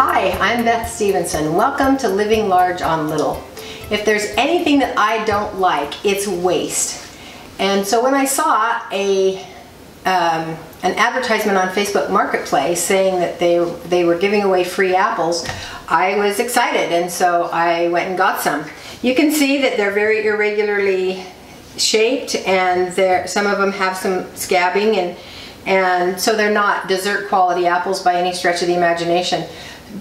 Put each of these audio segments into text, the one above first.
Hi, I'm Beth Stevenson. Welcome to Living Large on Little. If there's anything that I don't like, it's waste. And so when I saw an advertisement on Facebook Marketplace saying that they were giving away free apples, I was excited, and so I went and got some. You can see that they're very irregularly shaped, and some of them have some scabbing, and so they're not dessert quality apples by any stretch of the imagination.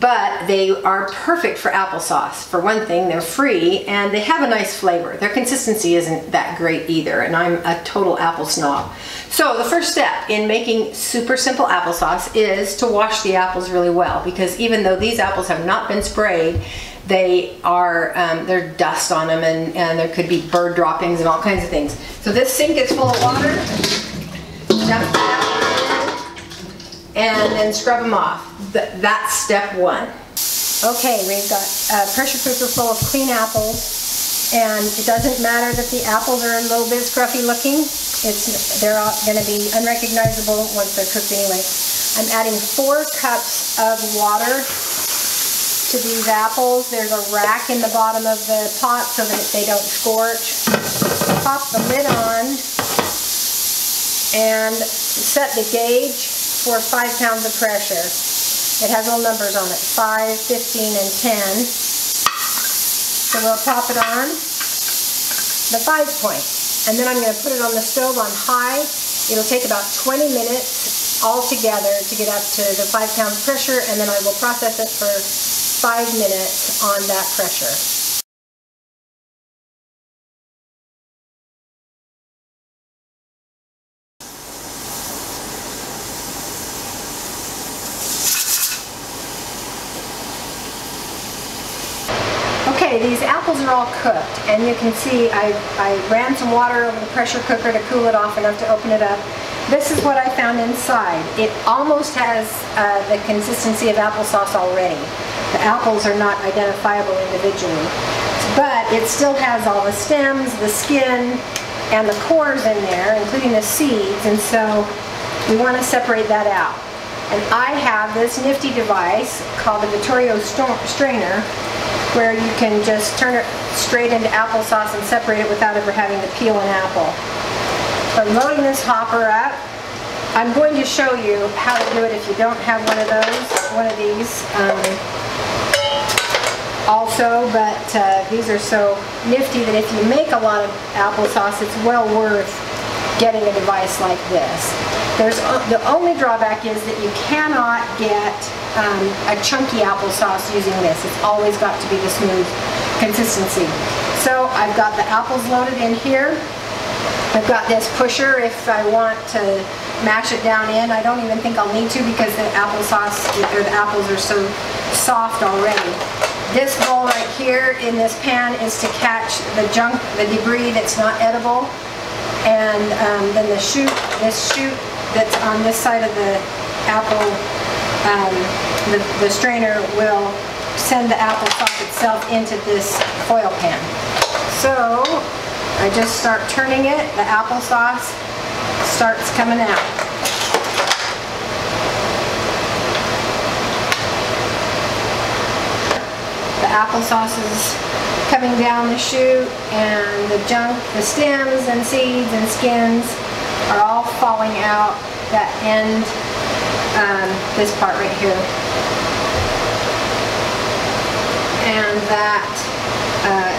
But they are perfect for applesauce. For one thing, they're free and they have a nice flavor. Their consistency isn't that great either, and I'm a total apple snob. So the first step in making super simple applesauce is to wash the apples really well, because even though these apples have not been sprayed, they are there's dust on them, and there could be bird droppings and all kinds of things. So this sink is full of water. Dump that and then scrub them off. That's step one. Okay, we've got a pressure cooker full of clean apples, and it doesn't matter that the apples are a little bit scruffy looking. They're going to be unrecognizable once they're cooked anyway. I'm adding 4 cups of water to these apples. There's a rack in the bottom of the pot so that they don't scorch. Pop the lid on and set the gauge for 5 pounds of pressure. It has little numbers on it, 5, 15, and 10. So we'll pop it on the 5 point. And then I'm going to put it on the stove on high. It'll take about 20 minutes altogether to get up to the 5 pound pressure, and then I will process it for 5 minutes on that pressure. Okay, these apples are all cooked, and you can see I ran some water over the pressure cooker to cool it off enough to open it up. This is what I found inside. It almost has the consistency of applesauce already. The apples are not identifiable individually, but it still has all the stems, the skin, and the cores in there, including the seeds, and so we want to separate that out. And I have this nifty device called the Vittorio strainer, where you can just turn it straight into applesauce and separate it without ever having to peel an apple. So I'm loading this hopper up. I'm going to show you how to do it if you don't have one of these also, but these are so nifty that if you make a lot of applesauce, it's well worth getting a device like this. The only drawback is that you cannot get a chunky applesauce using this. It's always got to be the smooth consistency. So I've got the apples loaded in here. I've got this pusher if I want to mash it down in. I don't even think I'll need to because the applesauce, or the apples are so soft already. This bowl right here in this pan is to catch the junk, the debris that's not edible. And then this chute that's on this side of the apple, the strainer will send the applesauce itself into this foil pan. So I just start turning it, the applesauce starts coming out. The applesauce is coming down the chute, and the junk, the stems and seeds and skins are all falling out that end, this part right here. And that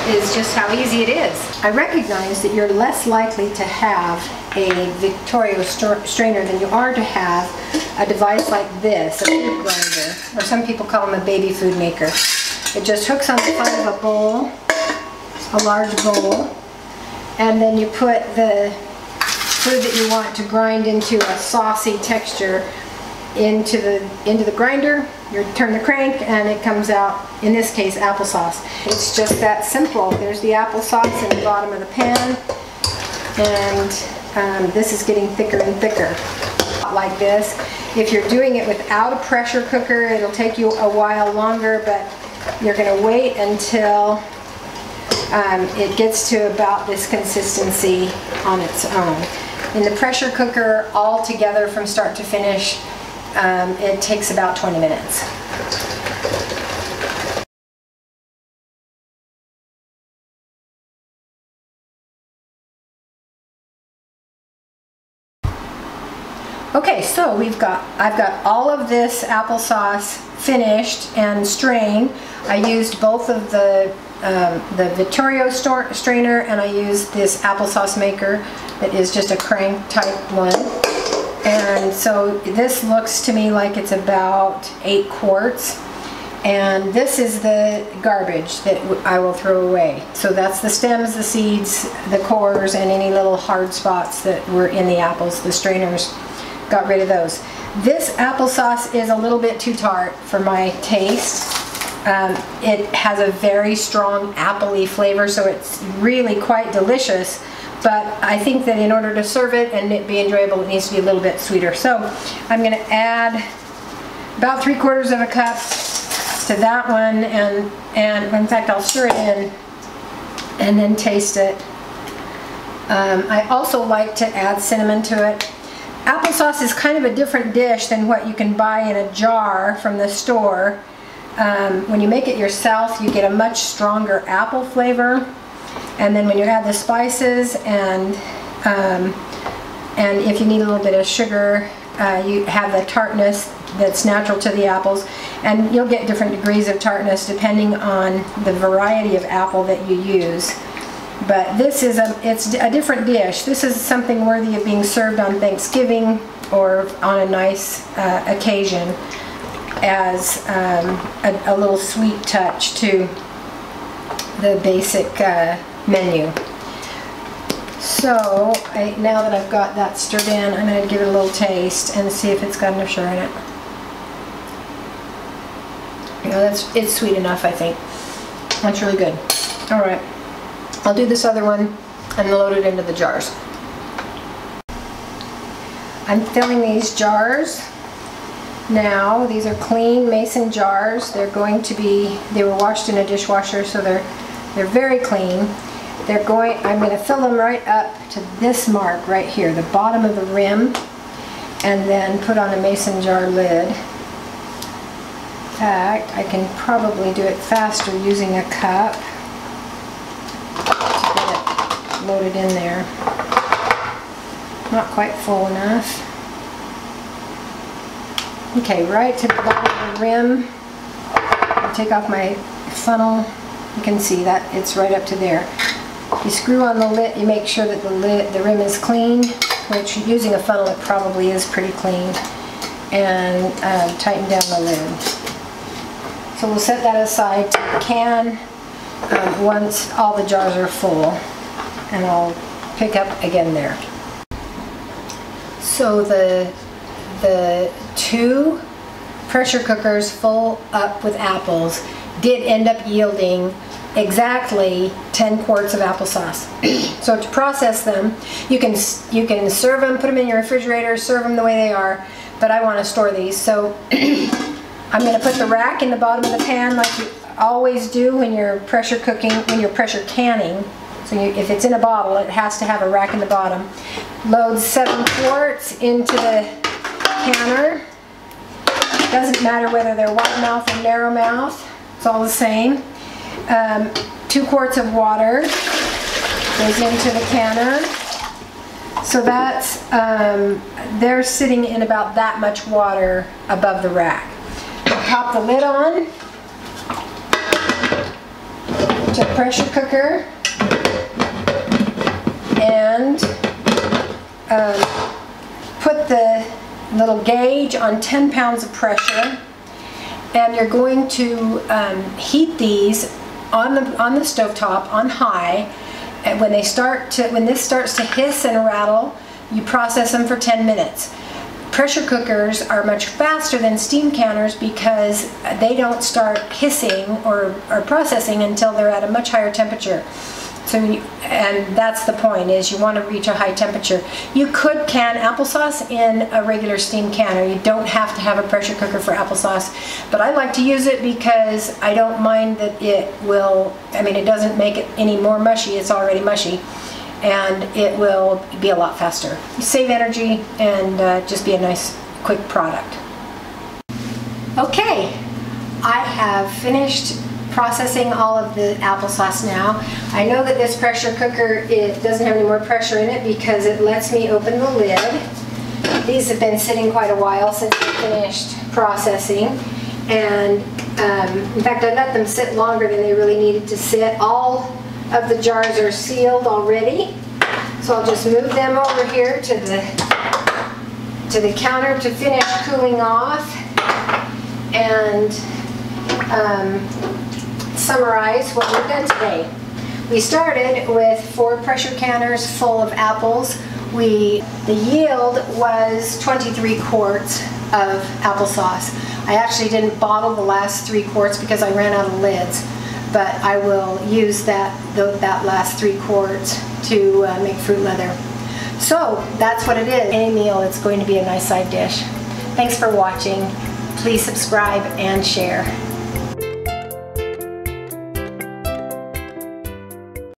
is just how easy it is. I recognize that you're less likely to have a Vittorio strainer than you are to have a device like this, a food grinder, or some people call them a baby food maker. It just hooks on the front of a bowl, a large bowl, and then you put the food that you want to grind into a saucy texture into the grinder. You turn the crank and it comes out, in this case, applesauce. It's just that simple. There's the applesauce in the bottom of the pan, and this is getting thicker and thicker. Like this. If you're doing it without a pressure cooker, it'll take you a while longer, but you're going to wait until it gets to about this consistency on its own. In the pressure cooker, all together from start to finish, it takes about 20 minutes. Okay, so I've got all of this applesauce finished and strained. I used both of the Vittorio strainer, and I used this applesauce maker that is just a crank type one. And so this looks to me like it's about 8 quarts. And this is the garbage that I will throw away. So that's the stems, the seeds, the cores, and any little hard spots that were in the apples. The strainers got rid of those. This applesauce is a little bit too tart for my taste. It has a very strong appley flavor, so it's really quite delicious. But I think that in order to serve it and it be enjoyable, it needs to be a little bit sweeter. So I'm going to add about 3/4 of a cup to that one, and in fact I'll stir it in and then taste it. I also like to add cinnamon to it. Applesauce is kind of a different dish than what you can buy in a jar from the store. When you make it yourself, you get a much stronger apple flavor, and then when you add the spices and if you need a little bit of sugar, you have the tartness that's natural to the apples, and you'll get different degrees of tartness depending on the variety of apple that you use. But this is it's a different dish. This is something worthy of being served on Thanksgiving or on a nice occasion as a little sweet touch to the basic menu. So now that I've got that stirred in, I'm going to give it a little taste and see if it's got enough sugar in it. You know, it's sweet enough, I think. That's really good. All right, I'll do this other one and load it into the jars. I'm filling these jars now. These are clean mason jars. They were washed in a dishwasher, so they're very clean. I'm going to fill them right up to this mark right here, the bottom of the rim, and then put on a mason jar lid. In fact, I can probably do it faster using a cup to get it loaded in there. Not quite full enough. Okay, right to the bottom of the rim. I'll take off my funnel. You can see that it's right up to there. You screw on the lid, you make sure that the rim is clean, which using a funnel it probably is pretty clean, and tighten down the lid. So we'll set that aside to the can once all the jars are full, and I'll pick up again there. So the 2 pressure cookers full up with apples did end up yielding exactly 10 quarts of applesauce. So to process them, you can serve them, put them in your refrigerator, serve them the way they are, but I want to store these. So I'm going to put the rack in the bottom of the pan like you always do when you're pressure cooking, when you're pressure canning. So if it's in a bottle, it has to have a rack in the bottom. Load 7 quarts into the canner. Doesn't matter whether they're wide mouth or narrow mouth, it's all the same. 2 quarts of water goes into the canner. So that's, they're sitting in about that much water above the rack. Pop the lid on to the pressure cooker and put the little gauge on 10 pounds of pressure, and you're going to heat these on the stovetop on high. And when this starts to hiss and rattle, you process them for 10 minutes. Pressure cookers are much faster than steam canners because they don't start hissing or processing until they're at a much higher temperature. So, and that's the point, is you want to reach a high temperature. You could can applesauce in a regular steam canner. You don't have to have a pressure cooker for applesauce, but I like to use it because I don't mind that it will, it doesn't make it any more mushy. It's already mushy, and it will be a lot faster. You save energy and just be a nice, quick product. Okay, I have finished processing all of the applesauce now. I know that this pressure cooker, it doesn't have any more pressure in it because it lets me open the lid. These have been sitting quite a while since we finished processing, and in fact I let them sit longer than they really needed to sit. All of the jars are sealed already, so I'll just move them over here to the counter to finish cooling off and summarize what we've done today. We started with 4 pressure canners full of apples. The yield was 23 quarts of applesauce. I actually didn't bottle the last 3 quarts because I ran out of lids, but I will use that last 3 quarts to make fruit leather. So that's what it is. Any meal, it's going to be a nice side dish. Thanks for watching. Please subscribe and share.